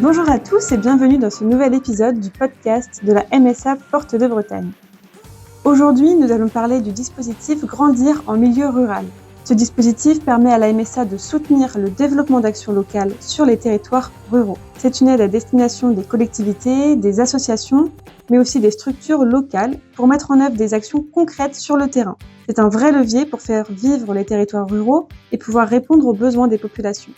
Bonjour à tous et bienvenue dans ce nouvel épisode du podcast de la MSA Porte de Bretagne. Aujourd'hui, nous allons parler du dispositif Grandir en milieu rural. Ce dispositif permet à la MSA de soutenir le développement d'actions locales sur les territoires ruraux. C'est une aide à destination des collectivités, des associations, mais aussi des structures locales pour mettre en œuvre des actions concrètes sur le terrain. C'est un vrai levier pour faire vivre les territoires ruraux et pouvoir répondre aux besoins des populations.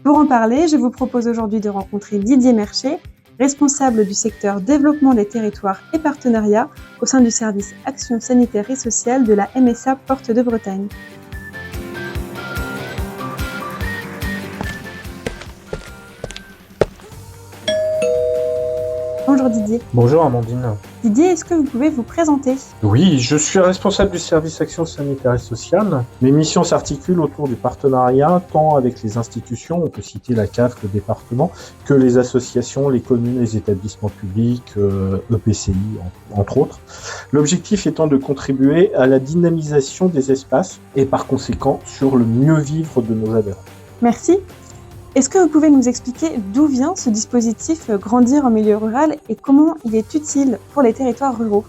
Pour en parler, je vous propose aujourd'hui de rencontrer Didier Mercher, responsable du secteur développement des territoires et partenariats au sein du service Action sanitaire et sociale de la MSA Porte de Bretagne. Bonjour Didier. Bonjour Amandine. Didier, est-ce que vous pouvez vous présenter ? Oui, je suis responsable du service Action sanitaire et sociale. Mes missions s'articulent autour du partenariat, tant avec les institutions, on peut citer la CAF, le département, que les associations, les communes, les établissements publics, EPCI, entre autres. L'objectif étant de contribuer à la dynamisation des espaces et par conséquent sur le mieux vivre de nos adhérents. Merci. Est-ce que vous pouvez nous expliquer d'où vient ce dispositif Grandir en milieu rural et comment il est utile pour les territoires ruraux ?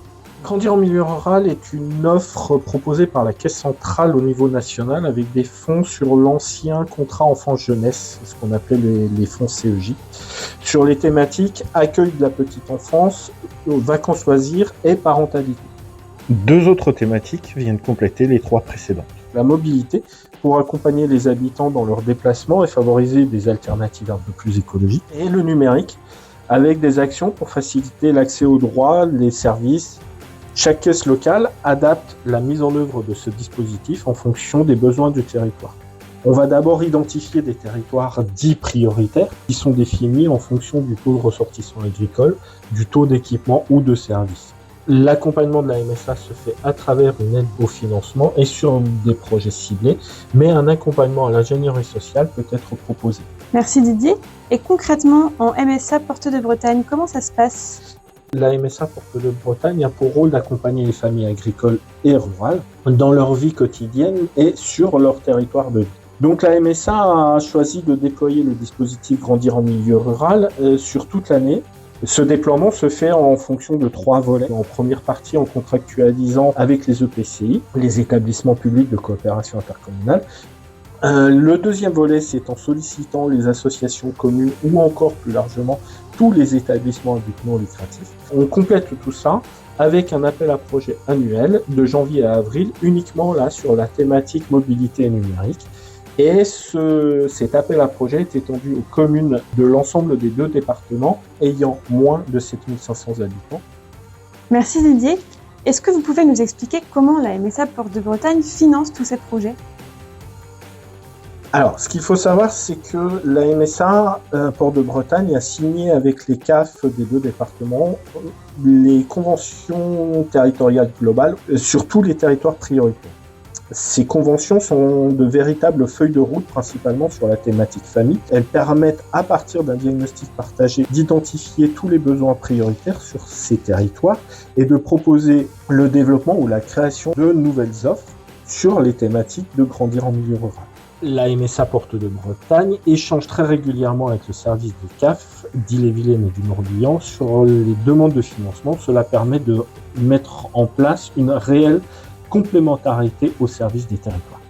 Grandir en milieu rural est une offre proposée par la Caisse centrale au niveau national avec des fonds sur l'ancien contrat enfance-jeunesse, ce qu'on appelait les fonds CEJ, sur les thématiques accueil de la petite enfance, vacances loisirs et parentalité. 2 autres thématiques viennent compléter les 3 précédentes. La mobilité, pour accompagner les habitants dans leurs déplacements et favoriser des alternatives un peu plus écologiques. Et le numérique, avec des actions pour faciliter l'accès aux droits, les services. Chaque caisse locale adapte la mise en œuvre de ce dispositif en fonction des besoins du territoire. On va d'abord identifier des territoires dits prioritaires qui sont définis en fonction du taux de ressortissants agricoles, du taux d'équipement ou de service. L'accompagnement de la MSA se fait à travers une aide au financement et sur des projets ciblés, mais un accompagnement à l'ingénierie sociale peut être proposé. Merci Didier. Et concrètement, en MSA Porte de Bretagne, comment ça se passe ? La MSA Porte de Bretagne a pour rôle d'accompagner les familles agricoles et rurales dans leur vie quotidienne et sur leur territoire de vie. Donc la MSA a choisi de déployer le dispositif Grandir en milieu rural sur toute l'année. Ce déploiement se fait en fonction de 3 volets. En première partie, en contractualisant avec les EPCI, les établissements publics de coopération intercommunale. Le deuxième volet, c'est en sollicitant les associations communes ou encore plus largement tous les établissements à but non lucratif. On complète tout ça avec un appel à projet annuel de janvier à avril, uniquement là sur la thématique mobilité et numérique. Et cet appel à projet est étendu aux communes de l'ensemble des 2 départements ayant moins de 7500 habitants. Merci Didier. Est-ce que vous pouvez nous expliquer comment la MSA Porte de Bretagne finance tous ces projets ? Alors, ce qu'il faut savoir, c'est que la MSA Porte de Bretagne a signé avec les CAF des 2 départements les conventions territoriales globales sur tous les territoires prioritaires. Ces conventions sont de véritables feuilles de route, principalement sur la thématique famille. Elles permettent, à partir d'un diagnostic partagé, d'identifier tous les besoins prioritaires sur ces territoires et de proposer le développement ou la création de nouvelles offres sur les thématiques de grandir en milieu rural. La MSA Porte de Bretagne échange très régulièrement avec le service du CAF d'Ille-et-Vilaine et du Morbihan sur les demandes de financement. Cela permet de mettre en place une réelle complémentarité au service des territoires.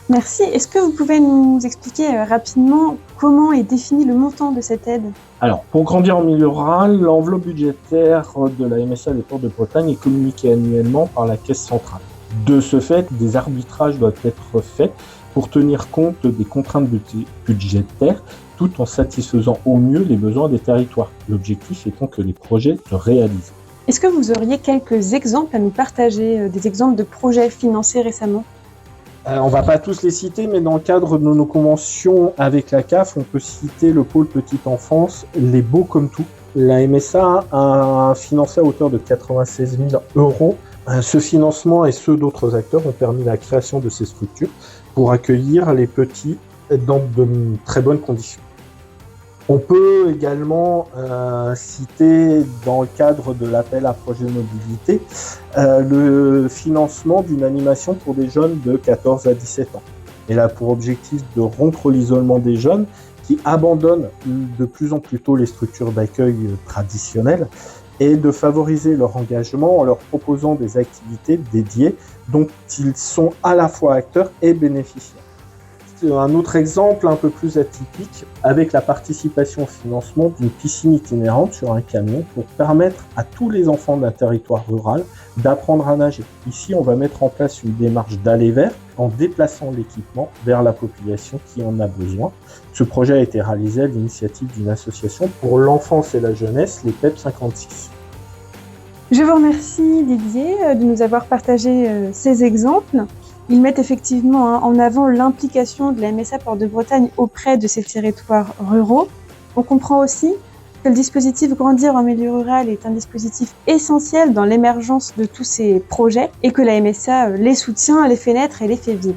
Merci. Est-ce que vous pouvez nous expliquer rapidement comment est défini le montant de cette aide ? Alors, pour grandir en milieu rural, l'enveloppe budgétaire de la MSA des Portes de Bretagne est communiquée annuellement par la Caisse centrale. De ce fait, des arbitrages doivent être faits pour tenir compte des contraintes budgétaires tout en satisfaisant au mieux les besoins des territoires. L'objectif étant que les projets se réalisent. Est-ce que vous auriez quelques exemples à nous partager, des exemples de projets financés récemment ? On ne va pas tous les citer, mais dans le cadre de nos conventions avec la CAF, on peut citer le pôle petite enfance, les Beaux comme tout. La MSA a financé à hauteur de 96 000 €. Ce financement et ceux d'autres acteurs ont permis la création de ces structures pour accueillir les petits dans de très bonnes conditions. On peut également citer, dans le cadre de l'appel à projet de mobilité, le financement d'une animation pour des jeunes de 14 à 17 ans. Elle a pour objectif de rompre l'isolement des jeunes qui abandonnent de plus en plus tôt les structures d'accueil traditionnelles et de favoriser leur engagement en leur proposant des activités dédiées dont ils sont à la fois acteurs et bénéficiaires. Un autre exemple un peu plus atypique, avec la participation au financement d'une piscine itinérante sur un camion pour permettre à tous les enfants d'un territoire rural d'apprendre à nager. Ici, on va mettre en place une démarche d'aller vers en déplaçant l'équipement vers la population qui en a besoin. Ce projet a été réalisé à l'initiative d'une association pour l'enfance et la jeunesse, les PEP 56. Je vous remercie Didier de nous avoir partagé ces exemples. Ils mettent effectivement en avant l'implication de la MSA Porte de Bretagne auprès de ces territoires ruraux. On comprend aussi que le dispositif Grandir en milieu rural est un dispositif essentiel dans l'émergence de tous ces projets et que la MSA les soutient, les fait naître et les fait vivre.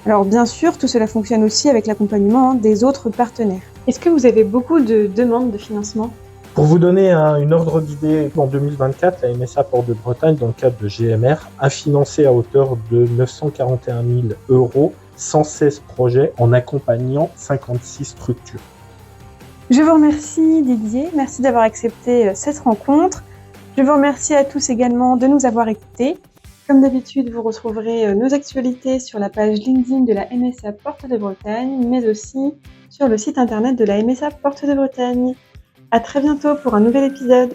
Alors bien sûr, tout cela fonctionne aussi avec l'accompagnement des autres partenaires. Est-ce que vous avez beaucoup de demandes de financement ? Pour vous donner une ordre d'idée, en 2024, la MSA Porte de Bretagne, dans le cadre de GMR, a financé à hauteur de 941 000 € 116 projets en accompagnant 56 structures. Je vous remercie Didier, merci d'avoir accepté cette rencontre. Je vous remercie à tous également de nous avoir écoutés. Comme d'habitude, vous retrouverez nos actualités sur la page LinkedIn de la MSA Porte de Bretagne, mais aussi sur le site internet de la MSA Porte de Bretagne. À très bientôt pour un nouvel épisode.